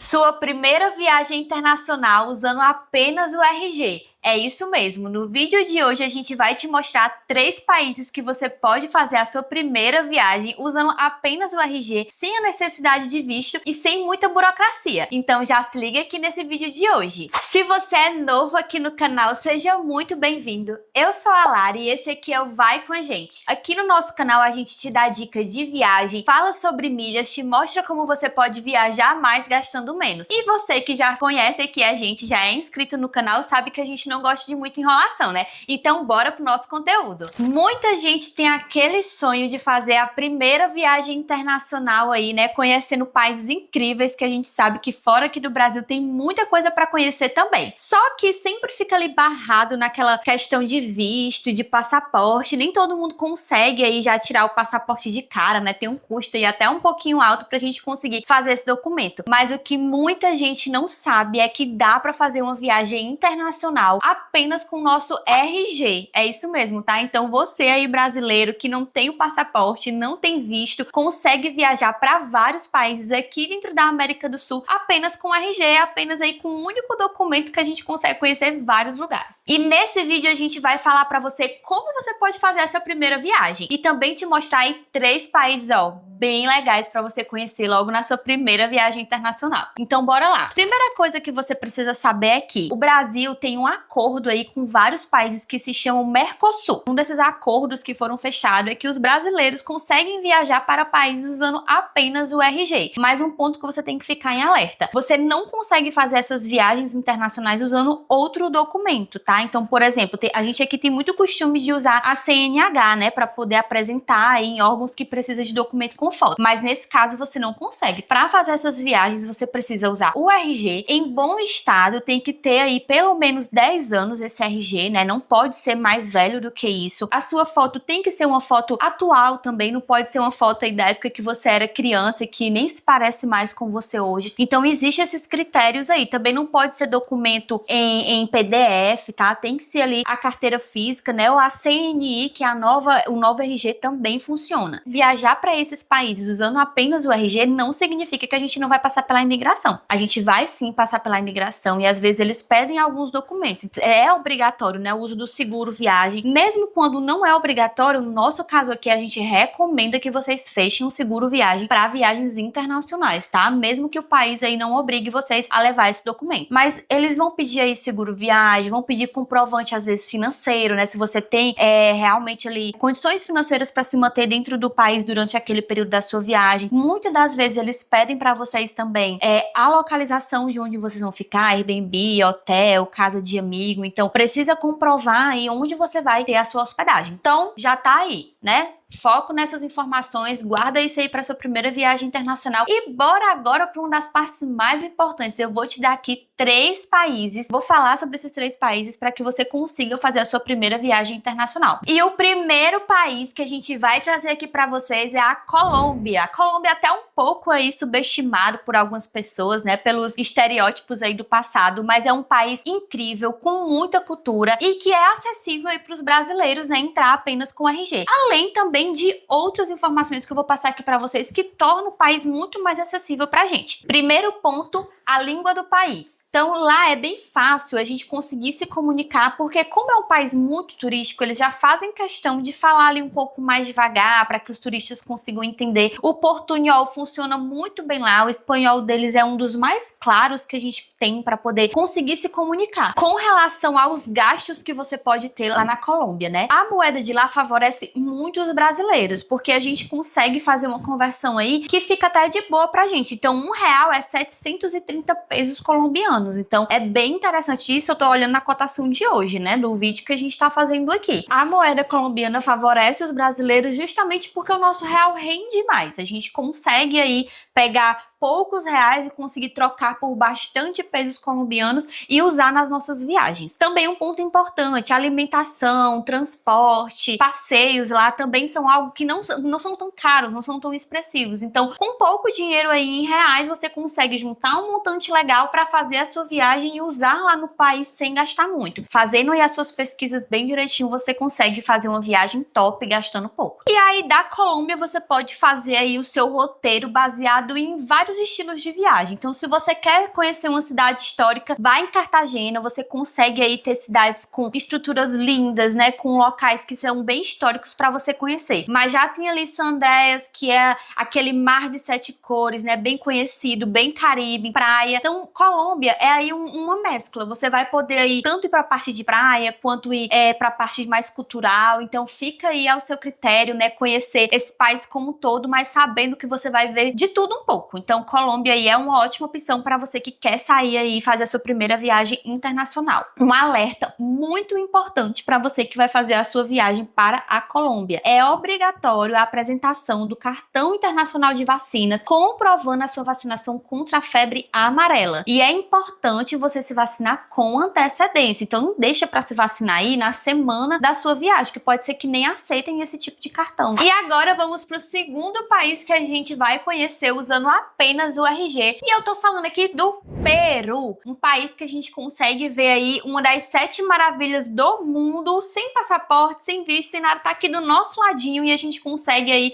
Sua primeira viagem internacional usando apenas o RG. É isso mesmo, no vídeo de hoje a gente vai te mostrar 3 países que você pode fazer a sua primeira viagem usando apenas o RG, sem a necessidade de visto e sem muita burocracia. Então já se liga aqui nesse vídeo de hoje. Se você é novo aqui no canal, seja muito bem-vindo. Eu sou a Lari e esse aqui é o Vai Com a Gente. Aqui no nosso canal a gente te dá dicas de viagem, fala sobre milhas, te mostra como você pode viajar mais gastando menos. E você que já conhece aqui a gente, já é inscrito no canal, sabe que a gente não gosta de muita enrolação, né? Então bora pro nosso conteúdo. Muita gente tem aquele sonho de fazer a primeira viagem internacional aí, né? Conhecendo países incríveis que a gente sabe que fora aqui do Brasil tem muita coisa pra conhecer também. Só que sempre fica ali barrado naquela questão de visto, de passaporte. Nem todo mundo consegue aí já tirar o passaporte de cara, né? Tem um custo aí até um pouquinho alto pra gente conseguir fazer esse documento. Mas o que muita gente não sabe é que dá pra fazer uma viagem internacional apenas com o nosso RG. É isso mesmo, tá? Então você aí brasileiro que não tem o passaporte, não tem visto, consegue viajar para vários países aqui dentro da América do Sul apenas com RG, apenas aí com um único documento que a gente consegue conhecer vários lugares. E nesse vídeo a gente vai falar para você como você pode fazer essa primeira viagem e também te mostrar aí 3 países, ó, bem legais para você conhecer logo na sua primeira viagem internacional. Então bora lá. Primeira coisa que você precisa saber é que o Brasil tem um acordo aí com vários países que se chamam Mercosul. Um desses acordos que foram fechados é que os brasileiros conseguem viajar para países usando apenas o RG. Mais um ponto que você tem que ficar em alerta. Você não consegue fazer essas viagens internacionais usando outro documento, tá? Então, por exemplo, a gente aqui tem muito costume de usar a CNH, né, para poder apresentar aí em órgãos que precisam de documento com foto. Mas nesse caso você não consegue. Para fazer essas viagens você precisa usar o RG em bom estado, tem que ter aí pelo menos 10 anos esse RG, né? Não pode ser mais velho do que isso. A sua foto tem que ser uma foto atual também, não pode ser uma foto aí da época que você era criança, que nem se parece mais com você hoje. Então existem esses critérios aí. Também não pode ser documento em PDF, tá? Tem que ser ali a carteira física, né? Ou a CNI, que é o novo RG também funciona. Viajar para esses países usando apenas o RG não significa que a gente não vai passar pela imigração. A gente vai sim passar pela imigração e às vezes eles pedem alguns documentos. É obrigatório, né, o uso do seguro viagem. Mesmo quando não é obrigatório, no nosso caso aqui a gente recomenda que vocês fechem um seguro viagem para viagens internacionais, tá? Mesmo que o país aí não obrigue vocês a levar esse documento. Mas eles vão pedir aí seguro viagem, vão pedir comprovante às vezes financeiro, né? Se você tem realmente ali condições financeiras para se manter dentro do país durante aquele período da sua viagem. Muitas das vezes eles pedem para vocês também a localização de onde vocês vão ficar, Airbnb, hotel, casa de amigo. Então precisa comprovar aí onde você vai ter a sua hospedagem. Então já tá aí, né? Foco nessas informações, guarda isso aí para sua primeira viagem internacional. E bora agora para uma das partes mais importantes. Eu vou te dar aqui 3 países. Vou falar sobre esses 3 países para que você consiga fazer a sua primeira viagem internacional. E o primeiro país que a gente vai trazer aqui para vocês é a Colômbia. A Colômbia é até um pouco aí subestimado por algumas pessoas, né, pelos estereótipos aí do passado, mas é um país incrível, com muita cultura e que é acessível aí para os brasileiros, né, entrar apenas com RG. Além também de outras informações que eu vou passar aqui para vocês que tornam o país muito mais acessível pra gente. Primeiro ponto, a língua do país. Então lá é bem fácil a gente conseguir se comunicar, porque como é um país muito turístico, eles já fazem questão de falar ali um pouco mais devagar para que os turistas consigam entender. O portunhol funciona muito bem lá, o espanhol deles é um dos mais claros que a gente tem para poder conseguir se comunicar. Com relação aos gastos que você pode ter lá na Colômbia, né? A moeda de lá favorece muito os brasileiros, porque a gente consegue fazer uma conversão aí que fica até de boa pra gente. Então R$1 é 730 pesos colombianos. Então é bem interessante isso. Eu tô olhando na cotação de hoje, né, do vídeo que a gente tá fazendo aqui. A moeda colombiana favorece os brasileiros justamente porque o nosso real rende mais. A gente consegue aí pegar poucos reais e conseguir trocar por bastante pesos colombianos e usar nas nossas viagens. Também um ponto importante, alimentação, transporte, passeios lá também são algo que não são tão caros, não são tão expressivos. Então, com pouco dinheiro aí em reais, você consegue juntar um montante legal para fazer a sua viagem e usar lá no país sem gastar muito. Fazendo aí as suas pesquisas bem direitinho, você consegue fazer uma viagem top gastando pouco. E aí, da Colômbia, você pode fazer aí o seu roteiro baseado em vários vários estilos de viagem. Então, se você quer conhecer uma cidade histórica, vai em Cartagena, você consegue aí ter cidades com estruturas lindas, né, com locais que são bem históricos para você conhecer. Mas já tem ali San Andrés, que é aquele mar de 7 cores, né, bem conhecido, bem Caribe, praia. Então, Colômbia é aí uma mescla. Você vai poder ir tanto ir para a parte de praia, quanto ir para a parte mais cultural. Então, fica aí ao seu critério, né, conhecer esse país como um todo, mas sabendo que você vai ver de tudo um pouco. Então, Colômbia aí é uma ótima opção para você que quer sair aí e fazer a sua primeira viagem internacional. Um alerta muito importante para você que vai fazer a sua viagem para a Colômbia. É obrigatório a apresentação do cartão internacional de vacinas comprovando a sua vacinação contra a febre amarela. E é importante você se vacinar com antecedência. Então, não deixa para se vacinar aí na semana da sua viagem, que pode ser que nem aceitem esse tipo de cartão. E agora vamos para o segundo país que a gente vai conhecer usando apenas o RG. E eu tô falando aqui do Peru, um país que a gente consegue ver aí uma das 7 maravilhas do mundo, sem passaporte, sem visto, sem nada, tá aqui do nosso ladinho e a gente consegue aí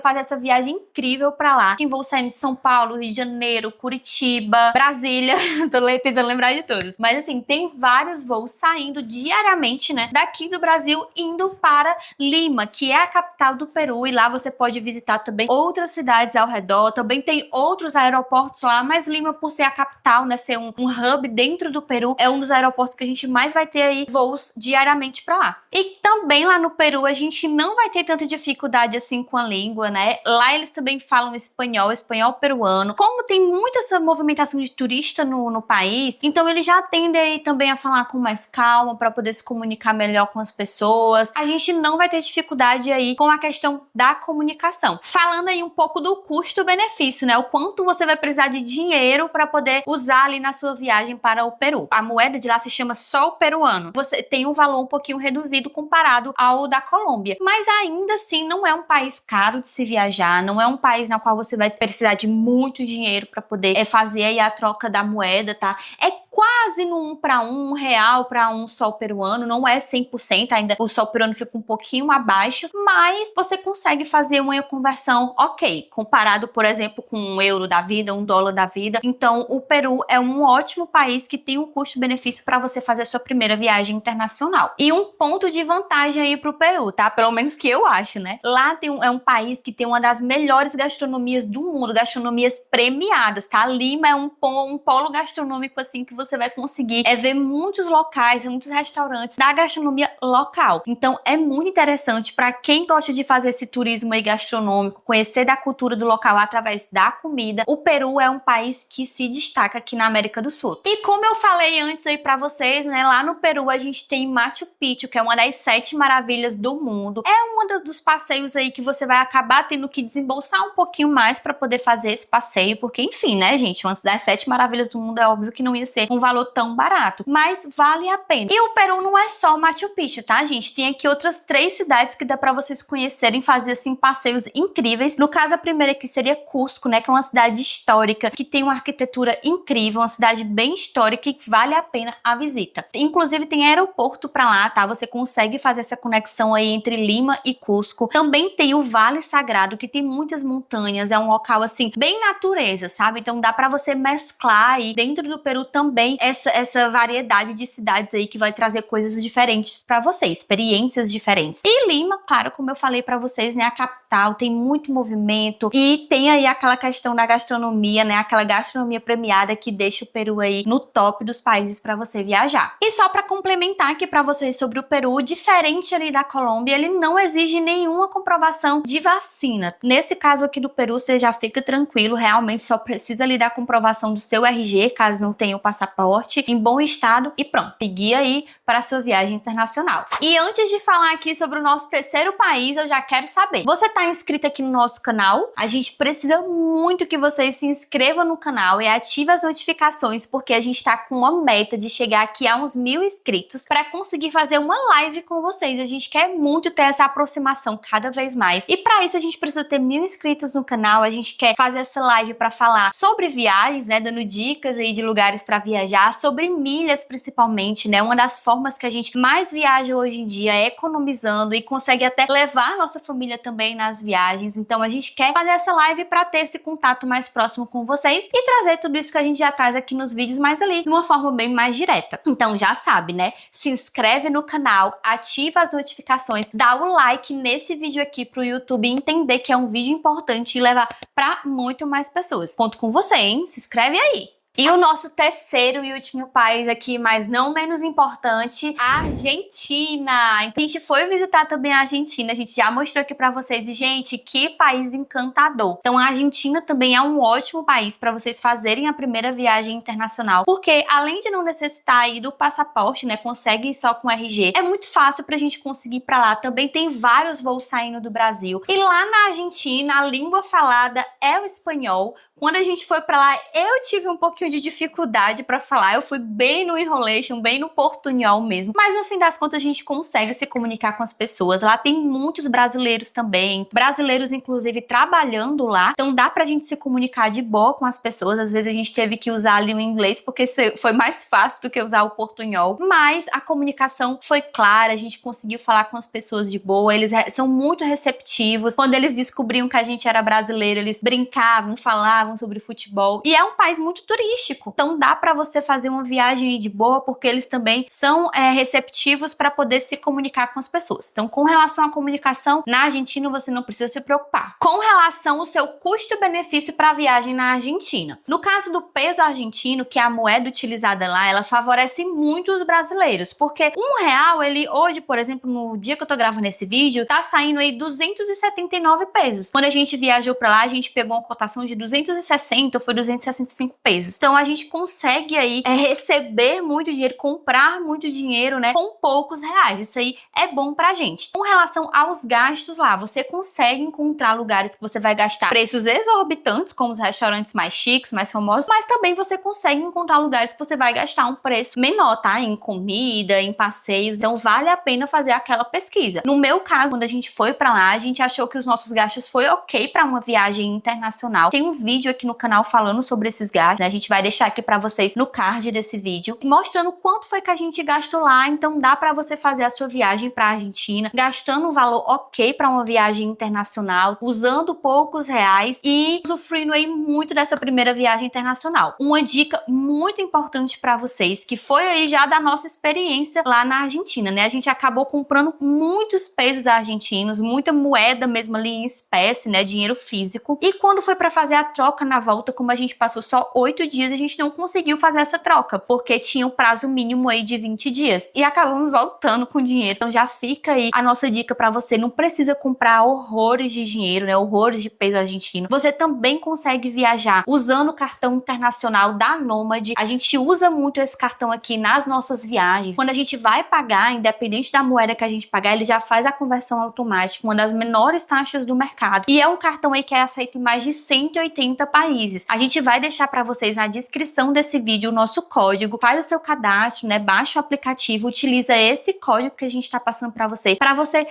fazer essa viagem incrível pra lá. Tem voo saindo de São Paulo, Rio de Janeiro, Curitiba, Brasília, tô tentando lembrar de todos. Mas assim, tem vários voos saindo diariamente, né, daqui do Brasil, indo para Lima, que é a capital do Peru, e lá você pode visitar também outras cidades ao redor. Também tem outros aeroportos lá, mas Lima, por ser a capital, né, ser um hub dentro do Peru, é um dos aeroportos que a gente mais vai ter aí voos diariamente pra lá. E também lá no Peru a gente não vai ter tanta dificuldade assim com a língua, né? Lá eles também falam espanhol peruano. Como tem muita essa movimentação de turista no país, então eles já tendem aí também a falar com mais calma para poder se comunicar melhor com as pessoas. A gente não vai ter dificuldade aí com a questão da comunicação. Falando aí um pouco do custo-benefício, né? O quanto você vai precisar de dinheiro para poder usar ali na sua viagem para o Peru. A moeda de lá se chama sol peruano. Você tem um valor um pouquinho reduzido comparado ao da Colômbia. Mas ainda assim não é um país caro de se viajar, não é um país na qual você vai precisar de muito dinheiro para poder fazer aí a troca da moeda, tá? É quase no 1 para 1, real para um sol peruano, não é 100%, ainda o sol peruano fica um pouquinho abaixo, mas você consegue fazer uma conversão ok, comparado, por exemplo, com um euro da vida, um dólar da vida. Então, o Peru é um ótimo país que tem um custo-benefício para você fazer a sua primeira viagem internacional. E um ponto de vantagem aí pro Peru, tá? Pelo menos que eu acho, né? Lá é um país que tem uma das melhores gastronomias do mundo, gastronomias premiadas, tá? Lima é um polo gastronômico, assim, que você vai conseguir ver muitos locais, muitos restaurantes da gastronomia local. Então, é muito interessante para quem gosta de fazer esse turismo aí gastronômico, conhecer da cultura do local através da comida. O Peru é um país que se destaca aqui na América do Sul. E como eu falei antes aí pra vocês, né, lá no Peru a gente tem Machu Picchu, que é uma das 7 maravilhas do mundo. É um dos passeios aí que você vai acabar tendo que desembolsar um pouquinho mais pra poder fazer esse passeio, porque enfim, né, gente, uma das 7 maravilhas do mundo é óbvio que não ia ser um valor tão barato, mas vale a pena. E o Peru não é só Machu Picchu, tá, gente? Tem aqui outras 3 cidades que dá pra vocês conhecerem, fazer assim passeios incríveis. No caso, a primeira aqui seria Cusco, né, que é uma cidade histórica, que tem uma arquitetura incrível, uma cidade bem histórica e que vale a pena a visita. Inclusive tem aeroporto pra lá, tá? Você consegue fazer essa conexão aí entre Lima e Cusco. Também tem o Vale Sagrado, que tem muitas montanhas, é um local assim, bem natureza, sabe? Então dá pra você mesclar aí dentro do Peru também essa variedade de cidades aí que vai trazer coisas diferentes pra você, experiências diferentes. E Lima, claro, como eu falei pra vocês, né, a capital, tem muito movimento e tem aí aquela questão da gastronomia, né, aquela gastronomia premiada que deixa o Peru aí no top dos países pra você viajar. E só pra complementar aqui pra vocês sobre o Peru, diferente ali da Colômbia, ele não exige nenhuma comprovação de vacina. Nesse caso aqui do Peru, você já fica tranquilo, realmente só precisa ali da comprovação do seu RG, caso não tenha o passaporte, em bom estado e pronto, seguir aí para a sua viagem internacional. E antes de falar aqui sobre o nosso terceiro país, eu já quero saber, você tá inscrito aqui no nosso canal? A gente precisa muito que vocês se inscrevam no canal e ativem as notificações, porque a gente tá com uma meta de chegar aqui a uns 1000 inscritos para conseguir fazer uma live com vocês. A gente quer muito ter essa aproximação cada vez mais. E para isso a gente precisa ter 1000 inscritos no canal. A gente quer fazer essa live para falar sobre viagens, né, dando dicas aí de lugares para viajar, sobre milhas principalmente, né? Uma das formas que a gente mais viaja hoje em dia é economizando e consegue até levar a nossa família também nas viagens. Então a gente quer fazer essa live para ter esse contato mais próximo com vocês e trazer tudo isso que a gente já traz aqui nos vídeos, mas ali de uma forma bem mais direta. Então já sabe, né? Se inscreve no canal, ativa as notificações, dá o like nesse vídeo aqui pro YouTube entender que é um vídeo importante e levar para muito mais pessoas. Conto com você, hein? Se inscreve aí! E o nosso terceiro e último país aqui, mas não menos importante, a Argentina. Então, a gente foi visitar também a Argentina, a gente já mostrou aqui pra vocês. E, gente, que país encantador. Então, a Argentina também é um ótimo país pra vocês fazerem a primeira viagem internacional, porque além de não necessitar aí do passaporte, né, consegue ir só com RG, é muito fácil pra gente conseguir ir pra lá. Também tem vários voos saindo do Brasil. E lá na Argentina, a língua falada é o espanhol. Quando a gente foi pra lá, eu tive um pouquinho de dificuldade pra falar, eu fui bem no enrolation, bem no portunhol mesmo, mas no fim das contas a gente consegue se comunicar com as pessoas. Lá tem muitos brasileiros também, brasileiros inclusive trabalhando lá, então dá pra gente se comunicar de boa com as pessoas. Às vezes a gente teve que usar ali o inglês porque foi mais fácil do que usar o portunhol, mas a comunicação foi clara, a gente conseguiu falar com as pessoas de boa, eles são muito receptivos. Quando eles descobriam que a gente era brasileiro, eles brincavam, falavam sobre futebol, e é um país muito turístico. Então dá pra você fazer uma viagem de boa, porque eles também são receptivos para poder se comunicar com as pessoas. Então, com relação à comunicação, na Argentina você não precisa se preocupar. Com relação ao seu custo-benefício para a viagem na Argentina. No caso do peso argentino, que é a moeda utilizada lá, ela favorece muito os brasileiros, porque R$1, ele hoje, por exemplo, no dia que eu tô gravando esse vídeo, tá saindo aí 279 pesos. Quando a gente viajou pra lá, a gente pegou uma cotação de 260 ou foi 265 pesos. Então a gente consegue aí receber muito dinheiro, comprar muito dinheiro, né, com poucos reais. Isso aí é bom pra gente. Com relação aos gastos lá, você consegue encontrar lugares que você vai gastar preços exorbitantes, como os restaurantes mais chiques, mais famosos, mas também você consegue encontrar lugares que você vai gastar um preço menor, tá? Em comida, em passeios. Então vale a pena fazer aquela pesquisa. No meu caso, quando a gente foi pra lá, a gente achou que os nossos gastos foi ok pra uma viagem internacional. Tem um vídeo aqui no canal falando sobre esses gastos, né? A gente vai deixar aqui pra vocês no card desse vídeo, mostrando quanto foi que a gente gastou lá. Então dá pra você fazer a sua viagem pra Argentina, gastando um valor ok pra uma viagem internacional, usando poucos reais e usufruindo aí muito dessa primeira viagem internacional. Uma dica muito importante pra vocês, que foi aí já da nossa experiência lá na Argentina, né? A gente acabou comprando muitos pesos argentinos, muita moeda mesmo ali em espécie, né? Dinheiro físico. E quando foi pra fazer a troca na volta, como a gente passou só 8 dias, a gente não conseguiu fazer essa troca, porque tinha um prazo mínimo aí de 20 dias. E acabamos voltando com dinheiro. Então já fica aí a nossa dica pra você. Não precisa comprar horrores de dinheiro, né? Horrores de peso argentino. Você também consegue viajar usando o cartão internacional da Nomad. A gente usa muito esse cartão aqui nas nossas viagens. Quando a gente vai pagar, independente da moeda que a gente pagar, ele já faz a conversão automática, uma das menores taxas do mercado. E é um cartão aí que é aceito em mais de 180 países. A gente vai deixar pra vocês na descrição desse vídeo o nosso código. Faz o seu cadastro, né? Baixa o aplicativo, utiliza esse código que a gente tá passando pra você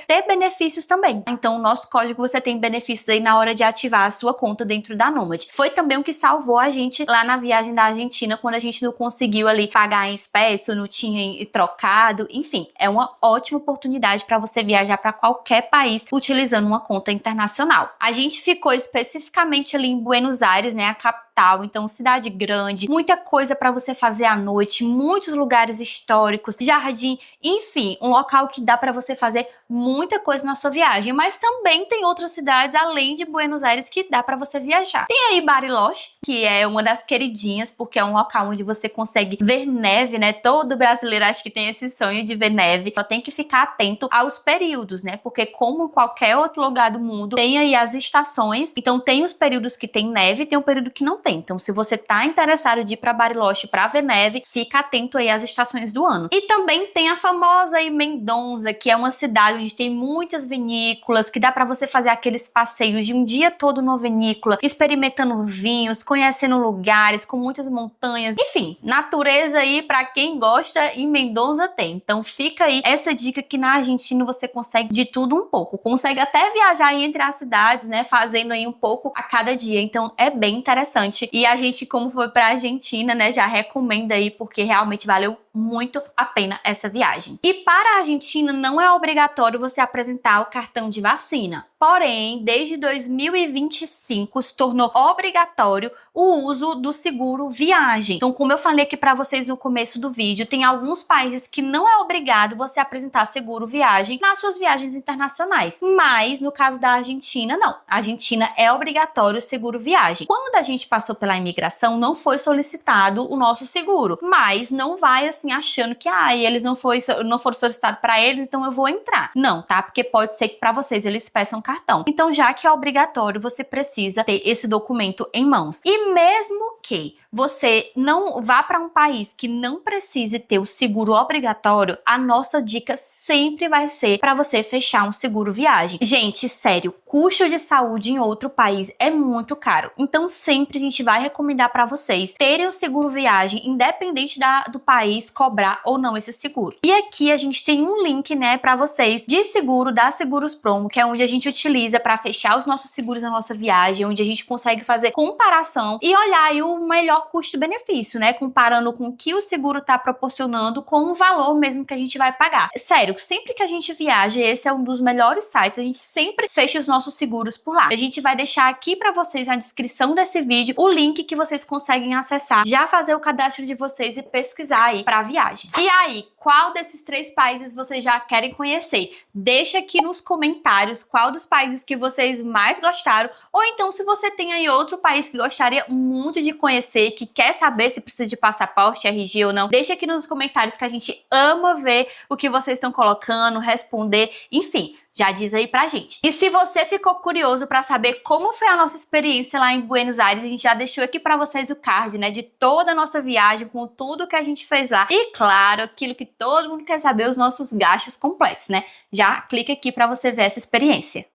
ter benefícios também. Então, o nosso código, você tem benefícios aí na hora de ativar a sua conta dentro da Nomad. Foi também o que salvou a gente lá na viagem da Argentina, quando a gente não conseguiu ali pagar em espécie, não tinha trocado. Enfim, é uma ótima oportunidade para você viajar para qualquer país utilizando uma conta internacional. A gente ficou especificamente ali em Buenos Aires, né? A capital, então cidade grande, muita coisa para você fazer à noite, muitos lugares históricos, jardim, enfim, um local que dá para você fazer muita coisa na sua viagem. Mas também tem outras cidades além de Buenos Aires que dá para você viajar. Tem aí Bariloche, que é uma das queridinhas, porque é um local onde você consegue ver neve, né? Todo brasileiro acho que tem esse sonho de ver neve. Só tem que ficar atento aos períodos, né? Porque como qualquer outro lugar do mundo, tem aí as estações. Então tem os períodos que tem neve e tem um período que não tem. Então se você tá interessado de ir para Bariloche para ver neve, fica atento aí às estações do ano. E também tem a famosa aí Mendoza, que é uma cidade onde tem muitas vinícolas, que dá para você fazer aqueles passeios de um dia todo numa vinícola, experimentando vinhos, conhecendo lugares com muitas montanhas. Enfim, natureza aí para quem gosta, em Mendoza tem. Então fica aí essa dica que na Argentina você consegue de tudo um pouco. Consegue até viajar entre as cidades, né? Fazendo aí um pouco a cada dia. Então é bem interessante. E a gente, como foi pra Argentina, né? Já recomenda aí, porque realmente valeu muito a pena essa viagem. E para a Argentina não é obrigatório você apresentar o cartão de vacina. Porém, desde 2025 se tornou obrigatório o uso do seguro viagem. Então, como eu falei aqui para vocês no começo do vídeo, tem alguns países que não é obrigado você apresentar seguro viagem nas suas viagens internacionais. Mas, no caso da Argentina, não. A Argentina é obrigatório o seguro viagem. Quando a gente passou pela imigração, não foi solicitado o nosso seguro. Mas não vai assim achando que eles não foram solicitados para eles, então eu vou entrar. Não, tá? Porque pode ser que para vocês eles peçam cartão. Então, já que é obrigatório, você precisa ter esse documento em mãos. E mesmo que você não vá para um país que não precise ter o seguro obrigatório, a nossa dica sempre vai ser para você fechar um seguro viagem. Gente, sério, custo de saúde em outro país é muito caro. Então, sempre a gente vai recomendar para vocês terem o seguro viagem, independente do país cobrar ou não esse seguro. E aqui a gente tem um link, né, para vocês de seguro da Seguros Promo, que é onde a gente utiliza para fechar os nossos seguros na nossa viagem, onde a gente consegue fazer comparação e olhar aí o melhor custo-benefício, né? Comparando com o que o seguro tá proporcionando com o valor mesmo que a gente vai pagar. Sério, sempre que a gente viaja, esse é um dos melhores sites, a gente sempre fecha os nossos seguros por lá. A gente vai deixar aqui para vocês na descrição desse vídeo o link que vocês conseguem acessar, já fazer o cadastro de vocês e pesquisar aí para viagem. E aí, qual desses 3 países vocês já querem conhecer? Deixa aqui nos comentários qual dos países que vocês mais gostaram, ou então se você tem aí outro país que gostaria muito de conhecer, que quer saber se precisa de passaporte, RG ou não, deixa aqui nos comentários que a gente ama ver o que vocês estão colocando, responder, enfim. Já diz aí pra gente. E se você ficou curioso pra saber como foi a nossa experiência lá em Buenos Aires, a gente já deixou aqui pra vocês o card, né, de toda a nossa viagem, com tudo que a gente fez lá. E claro, aquilo que todo mundo quer saber, os nossos gastos completos, né? Já clica aqui pra você ver essa experiência.